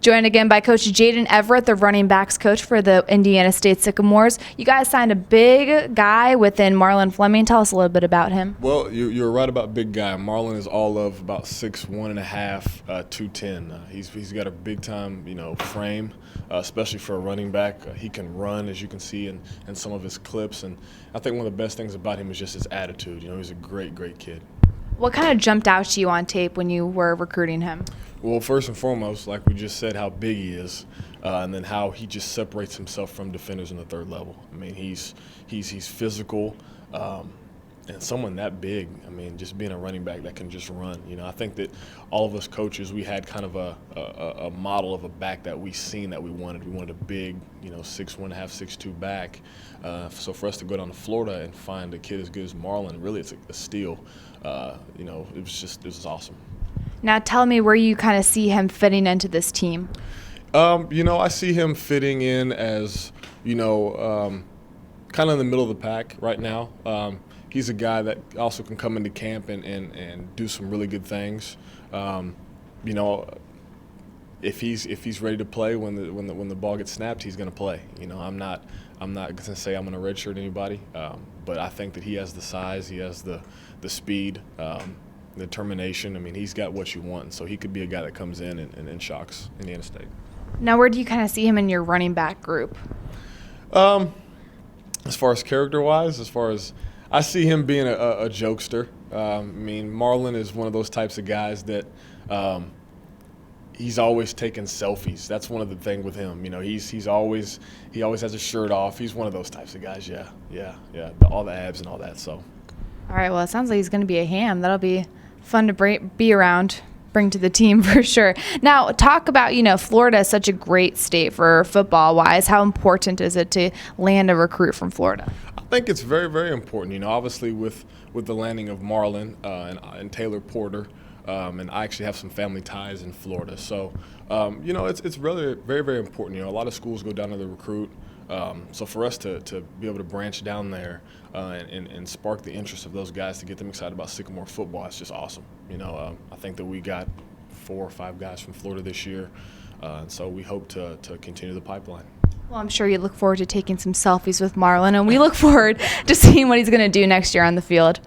Joined again by Coach Jaden Everett, the running backs coach for the Indiana State Sycamores. You guys signed a big guy within Marlon Fleming. Tell us a little bit about him. Well, you're right about big guy. Marlon is all of about 6'1 and a half, 210. He's got a big time, frame, especially for a running back. He can run, as you can see in some of his clips, and I think one of the best things about him is just his attitude. He's a great kid. What kind of jumped out to you on tape when you were recruiting him? Well, first and foremost, like we just said, how big he is, and then how he just separates himself from defenders in the third level. I mean, he's physical, and someone that big. I mean, just being a running back that can just run. I think that all of us coaches, we had kind of a model of a back that we seen that we wanted. We wanted a big, 6'1.5", 6'2" back. So for us to go down to Florida and find a kid as good as Marlon, really, it's a steal. It was awesome. Now tell me where you kind of see him fitting into this team. I see him fitting in as, kind of in the middle of the pack right now. He's a guy that also can come into camp and do some really good things. If he's ready to play when the ball gets snapped, he's going to play. I'm not going to say I'm going to redshirt anybody, but I think that he has the size, he has the speed, determination. I mean, he's got what you want, so he could be a guy that comes in and shocks Indiana State. Now, where do you kind of see him in your running back group? As far as character-wise, I see him being a jokester. Marlon is one of those types of guys that he's always taking selfies. That's one of the things with him. He always has his shirt off. He's one of those types of guys. Yeah. All the abs and all that. So. All right. Well, it sounds like he's going to be a ham. That'll be fun to bring to the team for sure. Now, talk about, Florida is such a great state for football-wise. How important is it to land a recruit from Florida? I think it's very, very important. Obviously with the landing of Marlon and Taylor Porter, and I actually have some family ties in Florida. So, it's really very, very important. A lot of schools go down to the recruit. So for us to be able to branch down there and spark the interest of those guys to get them excited about Sycamore football, it's just awesome. I think that we got 4 or 5 guys from Florida this year, and so we hope to continue the pipeline. Well, I'm sure you look forward to taking some selfies with Marlon, and we look forward to seeing what he's going to do next year on the field.